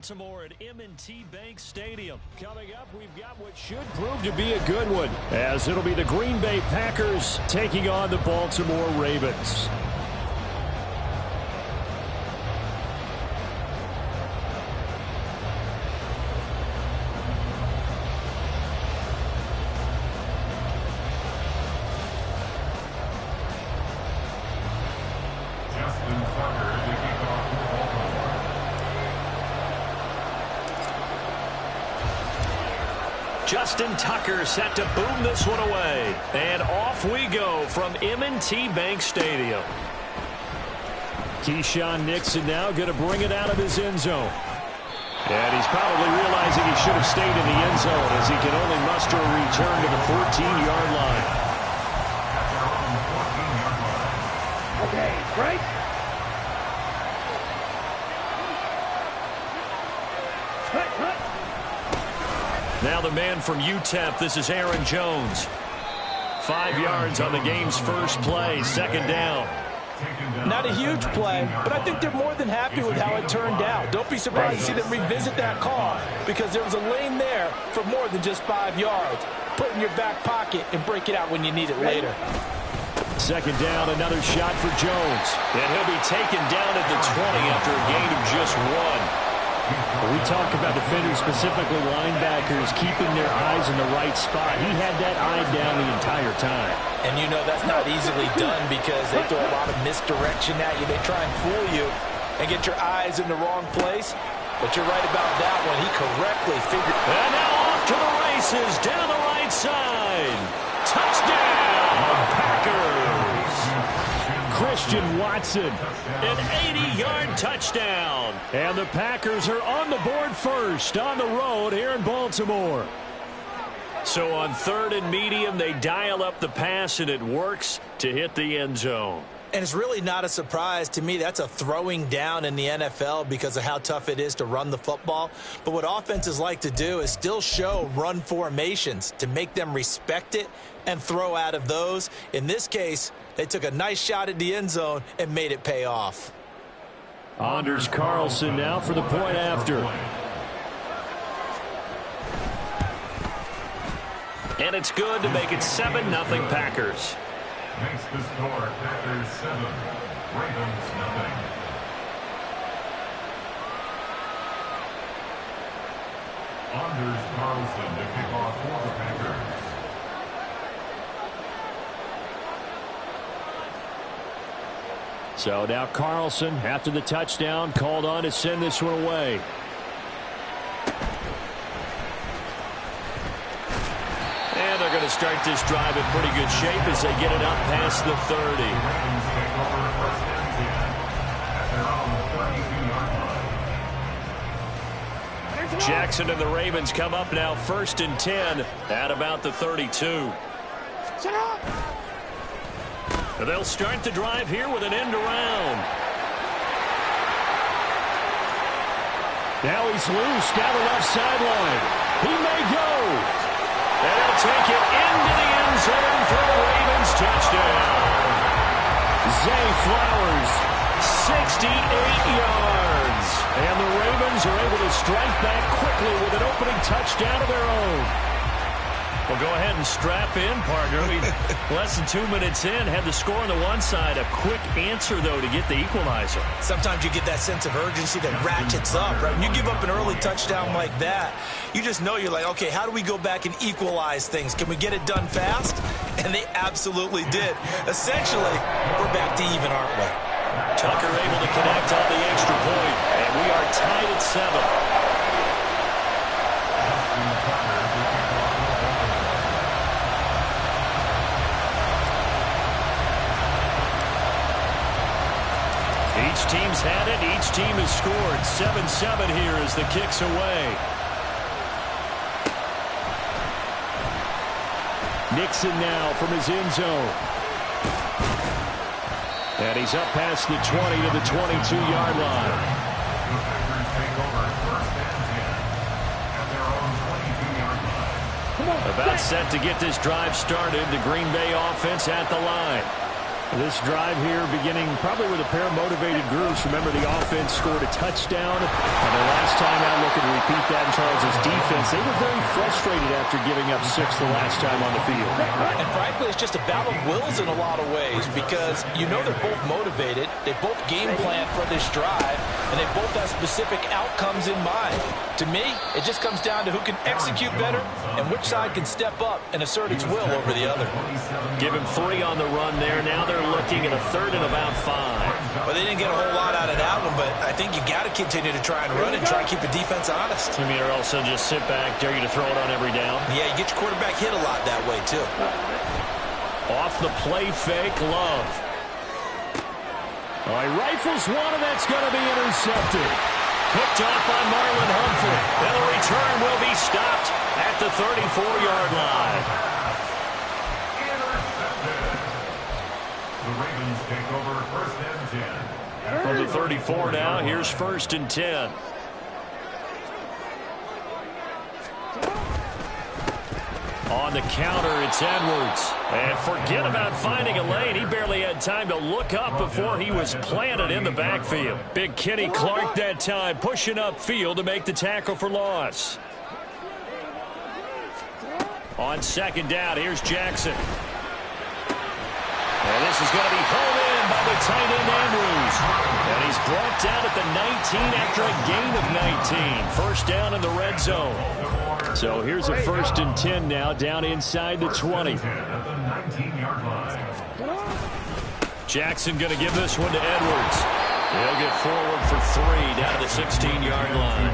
Baltimore at M&T Bank Stadium. Coming up, we've got what should prove to be a good one, as it'll be the Green Bay Packers taking on the Baltimore Ravens. Justin Tucker set to boom this one away. And off we go from M&T Bank Stadium. Keyshawn Nixon now going to bring it out of his end zone. And he's probably realizing he should have stayed in the end zone as he can only muster a return to the 14-yard line. Okay, break. Now the man from UTEP, this is Aaron Jones. 5 yards on the game's first play, second down. Not a huge play, but I think they're more than happy with how it turned out. Don't be surprised to see them revisit that call, because there was a lane there for more than just 5 yards. Put it in your back pocket and break it out when you need it later. Second down, another shot for Jones. And he'll be taken down at the 20 after a gain of just 1. We talk about defenders, specifically linebackers, keeping their eyes in the right spot. He had that eye down the entire time. And you know that's not easily done because they throw a lot of misdirection at you. They try and fool you and get your eyes in the wrong place. But you're right about that one. He correctly figured. And now off to the races, down the right side. Touchdown, Packers. Christian Watson, an 80-yard touchdown. And the Packers are on the board first on the road here in Baltimore. So on third and medium, they dial up the pass, and it works to hit the end zone. And it's really not a surprise to me. That's a throwing down in the NFL because of how tough it is to run the football. But what offenses like to do is still show run formations to make them respect it and throw out of those. In this case, they took a nice shot at the end zone and made it pay off. Anders Carlson now for the point after. And it's good to make it 7-0 Packers. Makes the score Packers 7, Ravens 0. Anders Carlson to kick off for the Packers. So now Carlson, after the touchdown, called on to send this one away. And they're going to start this drive in pretty good shape as they get it up past the 30. Jackson and the Ravens come up now first and 10 at about the 32. Shut up! They'll start the drive here with an end around. Now he's loose down the left sideline. He may go. And he'll take it into the end zone for a Ravens touchdown. Zay Flowers, 68 yards. And the Ravens are able to strike back quickly with an opening touchdown of their own. Well, go ahead and strap in, partner. Less than 2 minutes in, had the score on the one side. A quick answer, though, to get the equalizer. Sometimes you get that sense of urgency that ratchets up, right? When you give up an early touchdown like that, you just know you're like, okay, how do we go back and equalize things? Can we get it done fast? And they absolutely did. Essentially, we're back to even, aren't we? Tucker able to connect on the extra point, and we are tied at 7. Each team's had it. Each team has scored. 7-7 here as the kick's away. Nixon now from his end zone. And he's up past the 20 to the 22-yard line. About set to get this drive started. The Green Bay offense at the line. This drive here beginning probably with a pair of motivated groups. Remember, the offense scored a touchdown. And the last time out, looking to repeat that in Charles' defense. They were very frustrated after giving up 6 the last time on the field. And frankly, it's just a battle of wills in a lot of ways because you know they're both motivated. They both game plan for this drive, and they both have specific outcomes in mind. To me, it just comes down to who can execute better and which side can step up and assert its will over the other. Give him 3 on the run there. Now they're looking at a 3rd and about 5. Well, they didn't get a whole lot out of that one, but I think you got to continue to try and run and try and keep the defense honest. I mean, or also just sit back, dare you to throw it on every down. Yeah, you get your quarterback hit a lot that way, too. Off the play fake, Love. He rifles one, and that's going to be intercepted. Picked off by Marlon Humphrey. And the return will be stopped at the 34-yard line. The Ravens take over 1st and 10. From the 34 now, here's 1st and 10. On the counter, it's Edwards. And forget about finding a lane. He barely had time to look up before he was planted in the backfield. Big Kenny Clark that time, pushing upfield to make the tackle for loss. On 2nd down, here's Jackson. And this is going to be home in by the tight end Andrews. And he's brought down at the 19 after a gain of 19. 1st down in the red zone. So here's a 1st and 10 now, down inside the 20. Jackson going to give this one to Edwards. He'll get forward for 3 down to the 16-yard line.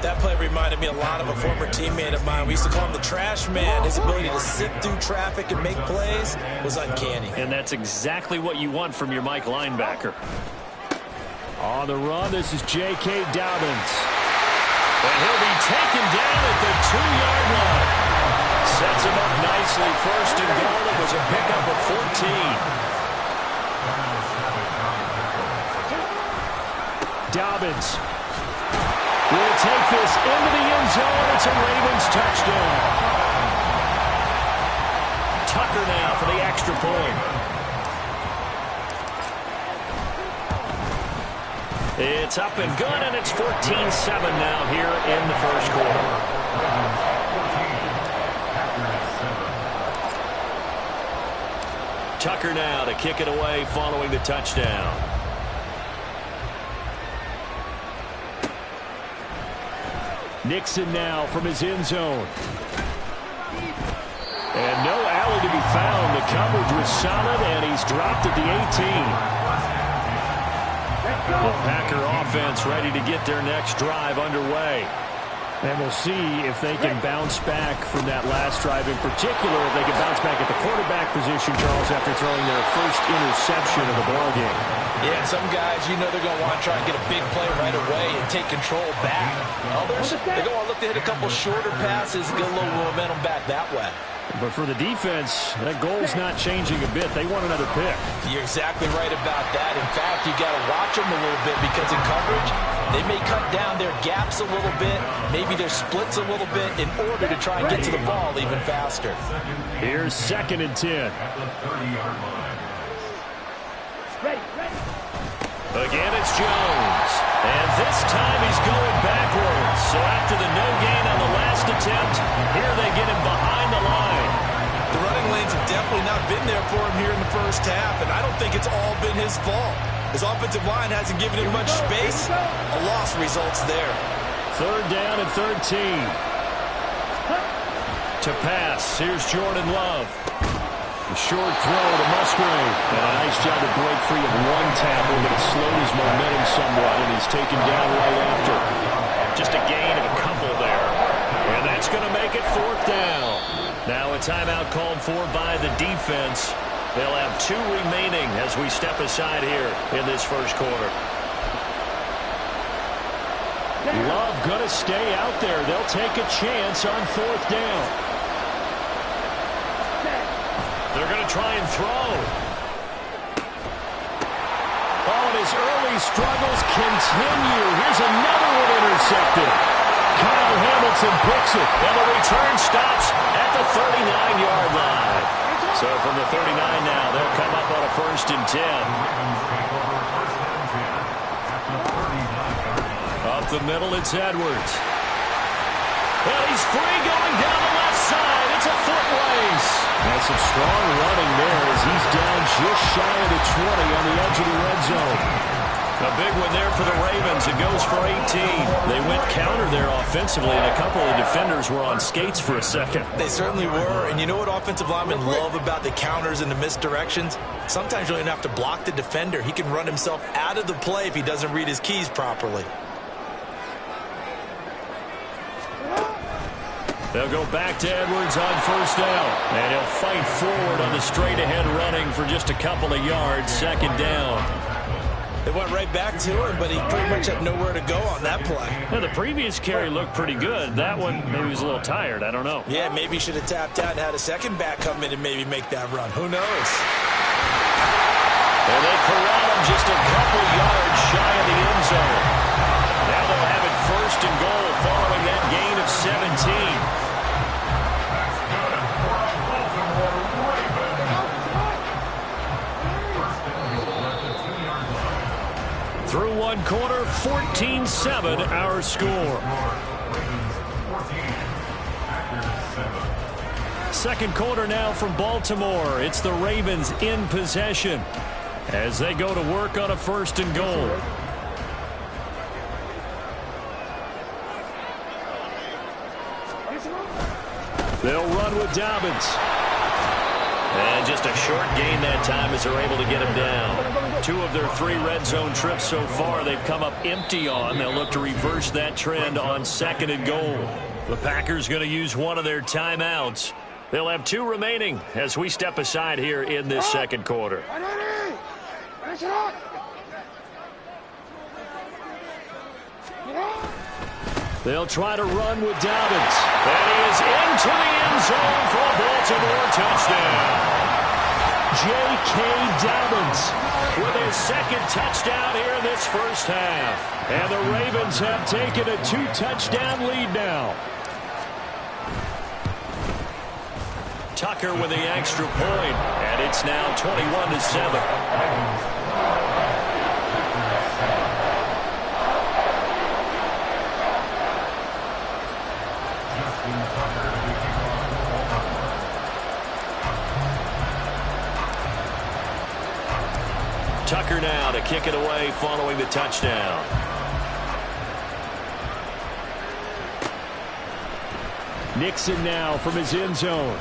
That play reminded me a lot of a former teammate of mine. We used to call him the trash man. His ability to sit through traffic and make plays was uncanny. And that's exactly what you want from your Mike linebacker. On the run, this is J.K. Dobbins. And he'll be taken down at the 2-yard line. Sets him up nicely. 1st and goal. It was a pickup of 14. Dobbins will take this into the end zone. It's a Ravens touchdown. Tucker now for the extra point. It's up and good, and it's 14-7 now here in the 1st quarter. Tucker now to kick it away following the touchdown. Nixon now from his end zone. And no alley to be found. The coverage was solid, and he's dropped at the 18. The Packer offense ready to get their next drive underway. And we'll see if they can bounce back from that last drive, in particular if they can bounce back at the quarterback position, Charles, after throwing their first interception of the ballgame. Yeah, some guys, you know they're going to want to try and get a big play right away and take control back. Others, they're going to look to hit a couple shorter passes and get a little momentum back that way. But for the defense, that goal's not changing a bit. They want another pick. You're exactly right about that. In fact, you got to watch them a little bit because in coverage, they may cut down their gaps a little bit, maybe their splits a little bit in order to try and get to the ball even faster. Here's 2nd and 10. Again, it's Jones. And this time he's going backwards. So after the no gain on the last attempt, here they get him behind the line. The running lanes have definitely not been there for him here in the 1st half, and I don't think it's all been his fault. His offensive line hasn't given him much space. A loss results there. 3rd down and 13. To pass, here's Jordan Love. A short throw to Musgrave. And a nice job to break free of one tackle, but it slowed his momentum somewhat, and he's taken down right after. Just a gain of a couple there. And that's going to make it 4th down. Now a timeout called for by the defense. They'll have 2 remaining as we step aside here in this 1st quarter. Love going to stay out there. They'll take a chance on 4th down. They're going to try and throw. Oh, and his early struggles continue. Here's another one intercepted. Kyle Hamilton picks it, and the return stops at the 39-yard line. So from the 39 now, they'll come up on a 1st and 10. Up the middle, it's Edwards. Well, he's free going down the left side. It's a foot race. And some strong running there as he's down just shy of the 20 on the edge of the red zone. A big one there for the Ravens. It goes for 18. They went counter there offensively, and a couple of the defenders were on skates for a second. They certainly were, and you know what offensive linemen love about the counters and the misdirections? Sometimes you don't even have to block the defender. He can run himself out of the play if he doesn't read his keys properly. They'll go back to Edwards on 1st down, and he'll fight forward on the straight-ahead running for just a couple of yards, 2nd down. They went right back to him, but he pretty much had nowhere to go on that play. Well, the previous carry looked pretty good. That one, maybe he was a little tired. I don't know. Yeah, maybe he should have tapped out and had a second back come in and maybe make that run. Who knows? And they corral him just a couple yards shy of the end zone. Now they'll have it 1st and goal following that gain of 17. Through one quarter, 14-7 our score. 2nd quarter now from Baltimore. It's the Ravens in possession as they go to work on a 1st and goal. They'll run with Dobbins. And just a short gain that time as they're able to get him down. 2 of their 3 red zone trips so far they've come up empty on. They'll look to reverse that trend on 2nd and goal. The Packers going to use one of their timeouts. They'll have 2 remaining as we step aside here in this 2nd quarter. They'll try to run with Dobbins. And he is into the end zone for a Baltimore touchdown. J.K. Dobbins with his 2nd touchdown here in this 1st half. And the Ravens have taken a 2-touchdown lead now. Tucker with the extra point, and it's now 21-7. Tucker now to kick it away following the touchdown. Nixon now from his end zone.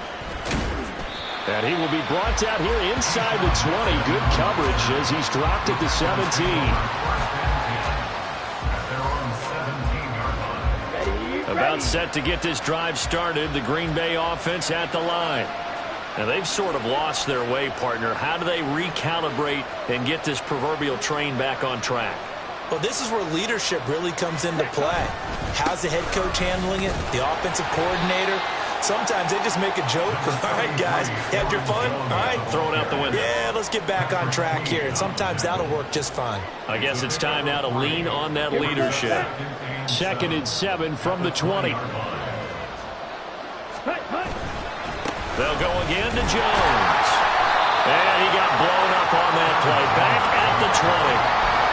And he will be brought down here inside the 20. Good coverage as he's dropped at the 17. About set to get this drive started. The Green Bay offense at the line. Now, they've sort of lost their way, partner. How do they recalibrate and get this proverbial train back on track? Well, this is where leadership really comes into play. How's the head coach handling it? The offensive coordinator? Sometimes they just make a joke. All right, guys, you had your fun? All right. Throw it out the window. Yeah, let's get back on track here. And sometimes that'll work just fine. I guess it's time now to lean on that leadership. 2nd and 7 from the 20. They'll go again to Jones. And he got blown up on that play. Back at the 20.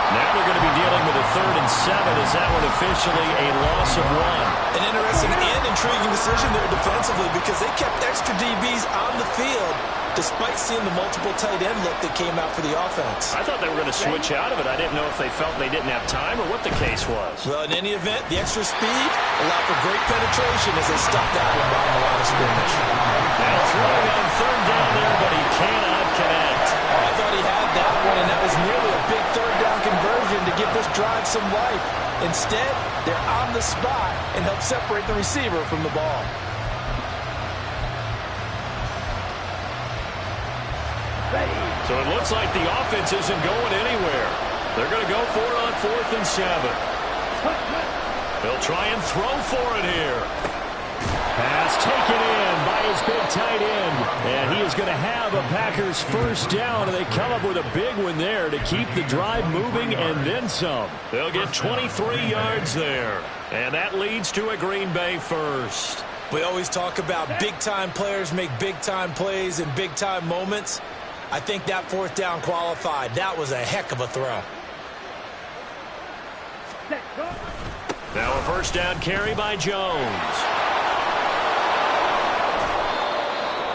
Now they're going to be dealing with a 3rd and 7 as that one officially a loss of 1. An interesting and intriguing decision there defensively because they kept extra DBs on the field despite seeing the multiple tight end look that came out for the offense. I thought they were going to switch out of it. I didn't know if they felt they didn't have time or what the case was. Well, in any event, the extra speed allowed for great penetration as they stuffed that one behind the line of scrimmage. Now throwing on 3rd down there, but he cannot connect. Oh, I thought he had that one, and that was nearly a big 3rd down conversion to give this drive some life. Instead, they're on the spot and help separate the receiver from the ball. So it looks like the offense isn't going anywhere. They're going to go for it on 4th and 7. They'll try and throw for it here. Pass taken in by his big tight end. And he is going to have a Packers 1st down, and they come up with a big one there to keep the drive moving and then some. They'll get 23 yards there. And that leads to a Green Bay 1st. We always talk about big-time players make big-time plays in big-time moments. I think that fourth down qualified. That was a heck of a throw. Now a first down carry by Jones.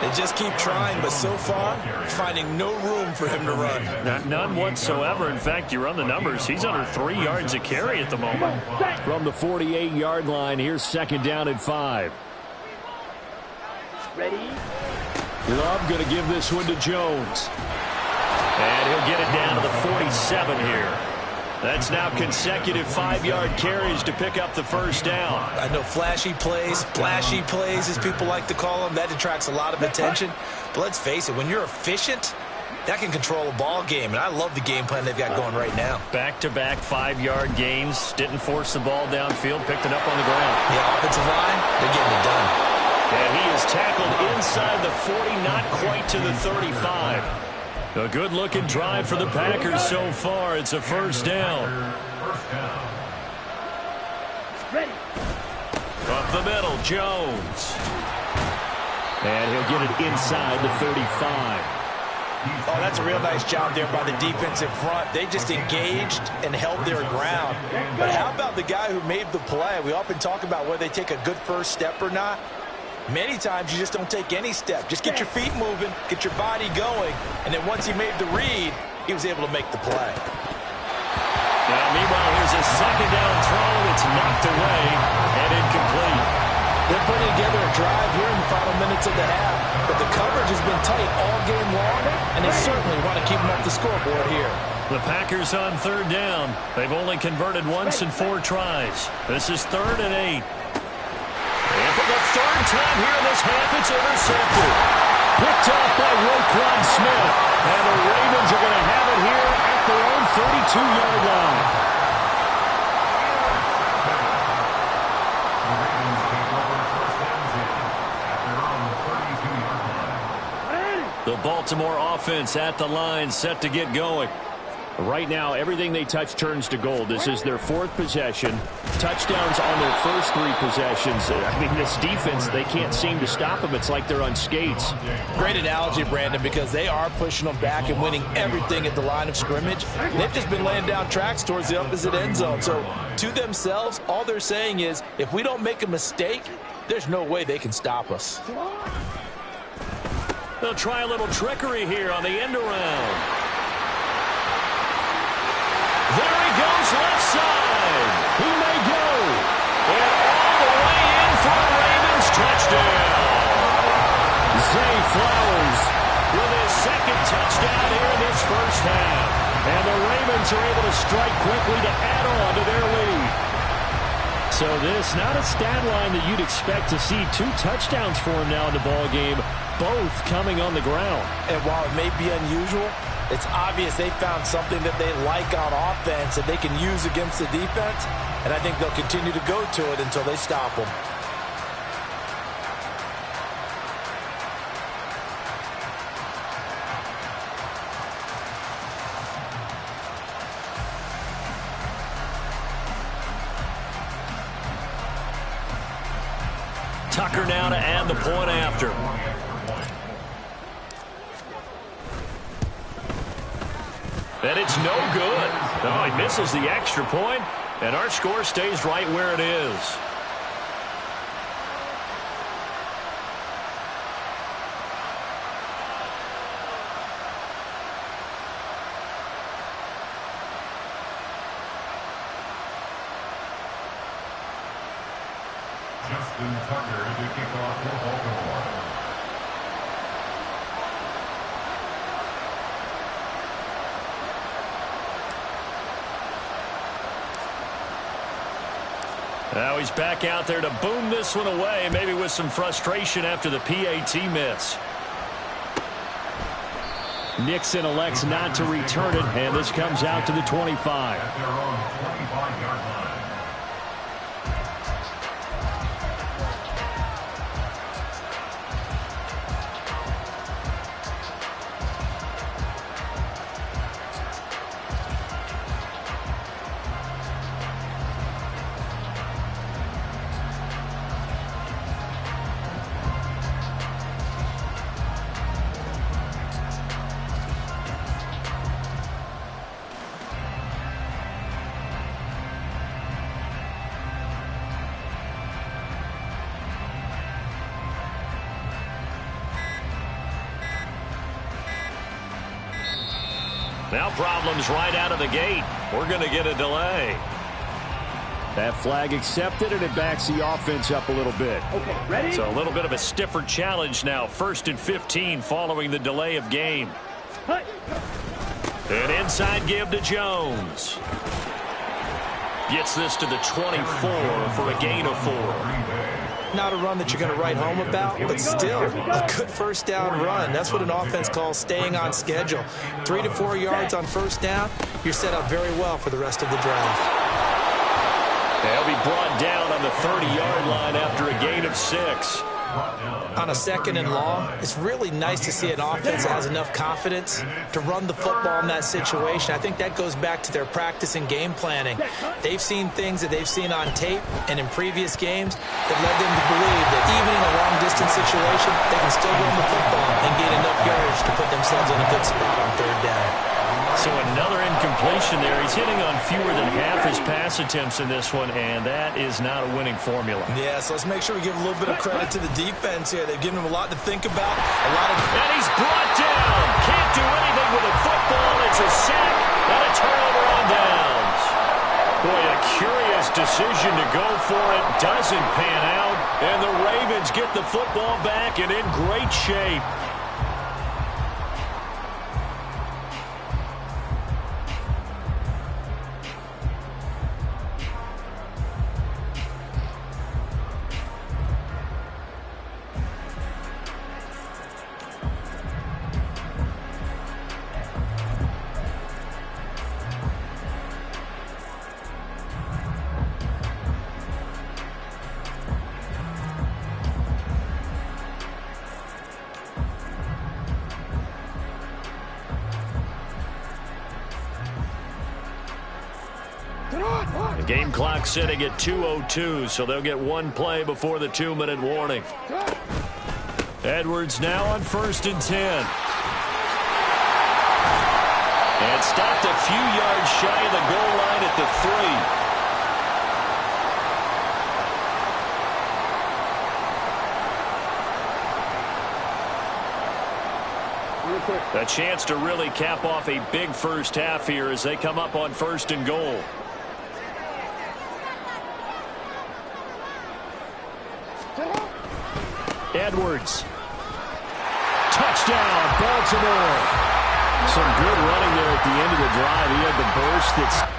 They just keep trying, but so far, finding no room for him to run. None whatsoever. In fact, you run the numbers. He's under 3 yards a carry at the moment. From the 48-yard line, here's second down and 5. Ready? Love going to give this one to Jones. And he'll get it down to the 47 here. That's now consecutive 5-yard carries to pick up the first down. I know flashy plays, splashy plays, as people like to call them, that attracts a lot of attention. But let's face it, when you're efficient, that can control a ball game. And I love the game plan they've got going right now. Back-to-back 5-yard gains. Didn't force the ball downfield. Picked it up on the ground. The offensive line, they're getting it done. And he is tackled inside the 40, not quite to the 35. A good-looking drive for the Packers so far. It's a first down. Ready? Up the middle, Jones. And he'll get it inside the 35. Oh, that's a real nice job there by the defensive front. They just engaged and held their ground. But how about the guy who made the play? We often talk about whether they take a good first step or not. Many times you just don't take any step. Just get your feet moving, get your body going, and then once he made the read, he was able to make the play. Now, meanwhile, here's a second down throw. It's knocked away and incomplete. They're putting together a drive here in the final minutes of the half, but the coverage has been tight all game long, and they certainly want to keep them up the scoreboard here. The Packers on third down. They've only converted once in 4 tries. This is 3rd and 8. And for the third time here in this half, it's intercepted. Picked off by Roquan Smith. And the Ravens are going to have it here at their own 32-yard line. The Baltimore offense at the line, set to get going. Right now, everything they touch turns to gold. This is their 4th possession. Touchdowns on their first 3 possessions. I mean, this defense, they can't seem to stop them. It's like they're on skates. Great analogy, Brandon, because they are pushing them back and winning everything at the line of scrimmage. They've just been laying down tracks towards the opposite end zone. So, to themselves, all they're saying is, if we don't make a mistake, there's no way they can stop us. They'll try a little trickery here on the end around. There he goes, left side. He may go. And all the way in for a Ravens touchdown. Zay Flowers with his 2nd touchdown here in this first half. And the Ravens are able to strike quickly to add on to their lead. So this, not a stat line that you'd expect to see 2 touchdowns for him now in the ball game, both coming on the ground. And while it may be unusual, it's obvious they found something that they like on offense that they can use against the defense, and I think they'll continue to go to it until they stop them. Tucker now to add the point after. And it's no good. Oh, he misses the extra point, and our score stays right where it is. Justin Tucker to kick off for Baltimore. Now he's back out there to boom this one away, maybe with some frustration after the PAT miss. Nixon elects not to return it, and this comes out to the 25. At their own 25-yard line. Now problems right out of the gate. We're going to get a delay. That flag accepted, and it backs the offense up a little bit. Okay, ready? So a little bit of a stiffer challenge now. 1st and 15 following the delay of game. Cut. An inside give to Jones. Gets this to the 24 for a gain of 4. Not a run that you're going to write home about, but still a good first down run. That's what an offense calls staying on schedule. 3 to 4 yards on first down, you're set up very well for the rest of the drive. They'll be brought down on the 30-yard line after a gain of 6. On a 2nd and long, it's really nice to see an offense that has enough confidence to run the football in that situation. I think that goes back to their practice and game planning. They've seen things that they've seen on tape and in previous games that led them to believe that even in a long-distance situation, they can still run the football and gain enough yardage to put themselves in a good spot on 3rd down. So another incompletion there. He's hitting on fewer than half his pass attempts in this one, and that is not a winning formula. Yeah, so let's make sure we give a little bit of credit to the defense here. They've given him a lot to think about. And he's brought down. Can't do anything with a football. It's a sack and a turnover on downs. Boy, a curious decision to go for it. Doesn't pan out. And the Ravens get the football back and in great shape. The game clock sitting at 2:02, so they'll get one play before the 2-minute warning. Edwards now on 1st and 10. And stopped a few yards shy of the goal line at the 3. A chance to really cap off a big first half here as they come up on 1st and goal. Edwards. Touchdown, Baltimore. Some good running there at the end of the drive. He had the burst that's...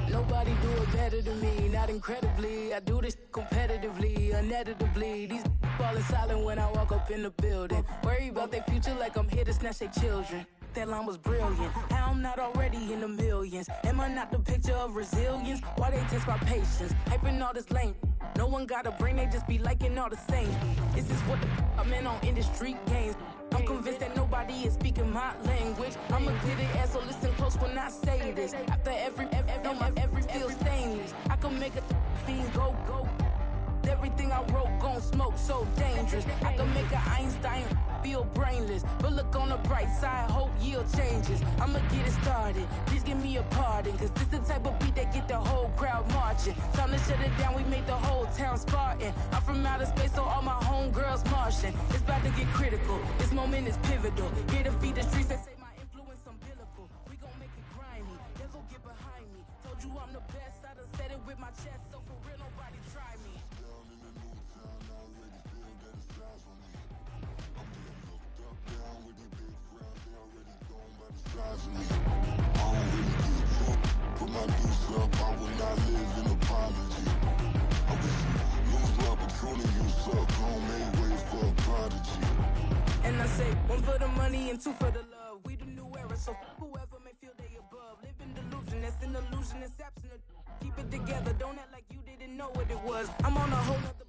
Nobody do it better than me, not incredibly. I do this competitively, uneditably. These falling silent when I walk up in the building. Worry about their future like I'm here to snatch their children. That line was brilliant. How I'm not already in the millions? Am I not the picture of resilience? Why they test my patience? Hyping all this lame. No one got a brain, they just be liking all the same. This is what the I'm in on industry games. I'm convinced that nobody is speaking my language. I'm a good ass, so listen close when I say this. After every feel stainless. I can make a fiend go. Everything I wrote gon' smoke, so dangerous. I can make an Einstein feel brainless. But look on the bright side, hope yield changes. I'ma get it started, please give me a pardon. Cause this the type of beat that get the whole crowd marching. Time to shut it down, we made the whole town Spartan. I'm from outer space, so all my homegirls Martian. It's about to get critical, this moment is pivotal. Here to feed the streets that say my influence umbilical. We gon' make it grimy, devil get behind me. Told you I'm the best, I done said it with my chest. So for real, nobody try me. And I say, one for the money and two for the love. We the new era, so whoever may feel they above. Live in delusion, that's an illusion, it's absent of Keep it together, don't act like you didn't know what it was. I'm on a whole nother